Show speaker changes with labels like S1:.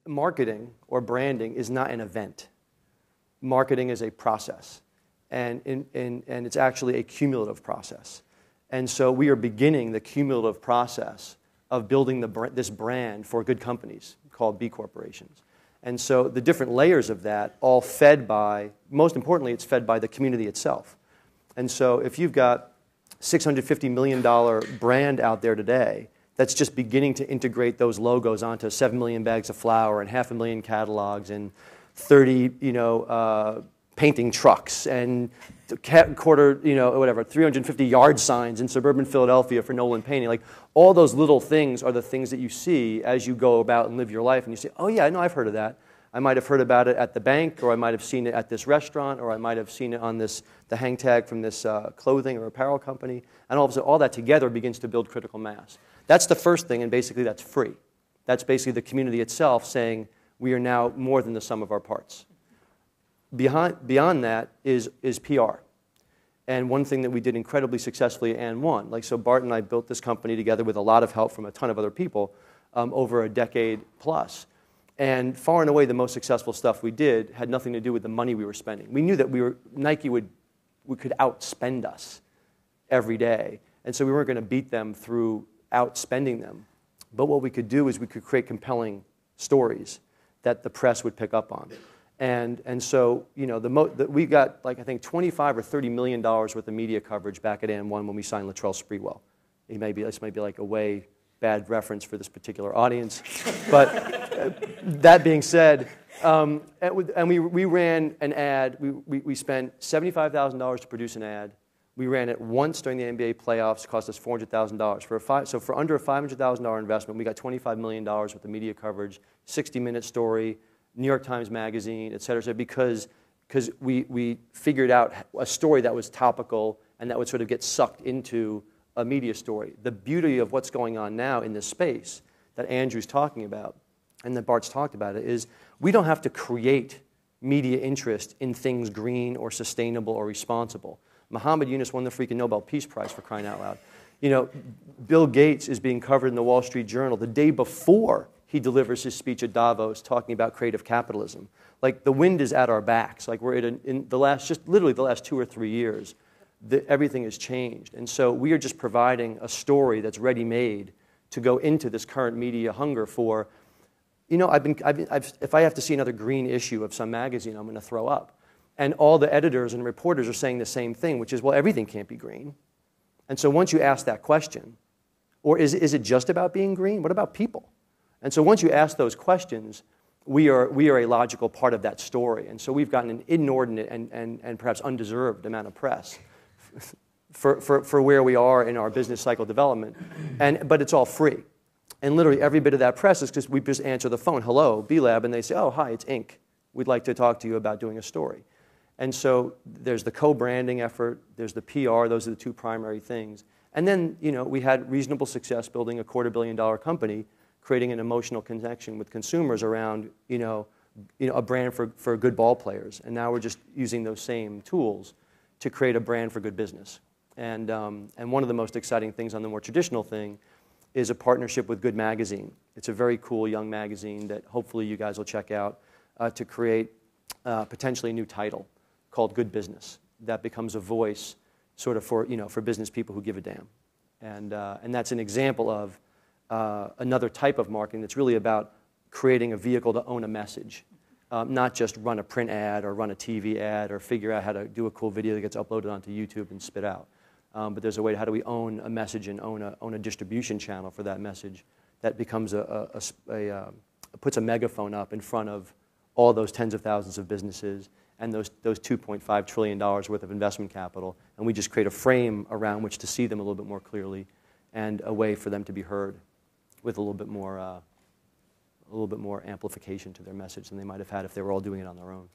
S1: marketing or branding is not an event. Marketing is a process, and it's actually a cumulative process. And so we are beginning the cumulative process of building this brand for good companies called B corporations. And so the different layers of that, all fed by, most importantly, it's fed by the community itself. And so if you've got $650 million brand out there today that's just beginning to integrate those logos onto 7 million bags of flour and 500,000 catalogs and 30, painting trucks and quarter, 350 yard signs in suburban Philadelphia for Nolan Painting. Like, all those little things are the things that you see as you go about and live your life, and you say, oh yeah, I know, I've heard of that. I might have heard about it at the bank, or I might have seen it at this restaurant, or I might have seen it on the hang tag from this clothing or apparel company, and all of a sudden, all that together begins to build critical mass. That's the first thing, and basically that's free. That's basically the community itself saying, we are now more than the sum of our parts. Beyond that is PR. And one thing that we did incredibly successfully and won. So Bart and I built this company together with a lot of help from a ton of other people over a decade plus. And far and away the most successful stuff we did had nothing to do with the money we were spending. We knew that Nike could outspend us every day. And so we weren't going to beat them through outspending them. But what we could do is we could create compelling stories that the press would pick up on. And so, we got, I think, $25 or $30 million worth of media coverage back at AND1 when we signed Latrell Sprewell. This may be like a way bad reference for this particular audience. But that being said, and we ran an ad. We spent $75,000 to produce an ad. We ran it once during the NBA playoffs. It cost us $400,000. So for under a $500,000 investment, we got $25 million worth of media coverage, 60-minute story, New York Times Magazine, et cetera, because we figured out a story that was topical and that would sort of get sucked into a media story. The beauty of what's going on now in this space that Andrew's talking about and that Bart's talked about it is we don't have to create media interest in things green or sustainable or responsible. Muhammad Yunus won the freaking Nobel Peace Prize, for crying out loud. Bill Gates is being covered in the Wall Street Journal the day before he delivers his speech at Davos talking about creative capitalism. The wind is at our backs. We're in the last 2 or 3 years, everything has changed. And so we are just providing a story that's ready-made to go into this current media hunger for, if I have to see another green issue of some magazine, I'm going to throw up. And all the editors and reporters are saying the same thing, which is, well, everything can't be green. And so once you ask that question, or is it just about being green? What about people? And so once you ask those questions, we are a logical part of that story. And so we've gotten an inordinate and perhaps undeserved amount of press for where we are in our business cycle development. But it's all free. And literally every bit of that press is because we just answer the phone, hello, B-Lab, and they say, oh, hi, it's Inc. We'd like to talk to you about doing a story. And so there's the co-branding effort, there's the PR, those are the two primary things. And then, we had reasonable success building a $250 million company, creating an emotional connection with consumers around, a brand for good ball players. And now we're just using those same tools to create a brand for good business. And one of the most exciting things on the more traditional thing is a partnership with Good Magazine. It's a very cool young magazine that hopefully you guys will check out to create potentially a new title called Good Business that becomes a voice sort of for business people who give a damn. And that's an example of another type of marketing that's really about creating a vehicle to own a message, not just run a print ad or run a TV ad or figure out how to do a cool video that gets uploaded onto YouTube and spit out. But there's a way, how do we own a message and own a distribution channel for that message that becomes puts a megaphone up in front of all those tens of thousands of businesses and those $2.5 trillion worth of investment capital, and we just create a frame around which to see them a little bit more clearly and a way for them to be heard with a little bit more amplification to their message than they might have had if they were all doing it on their own.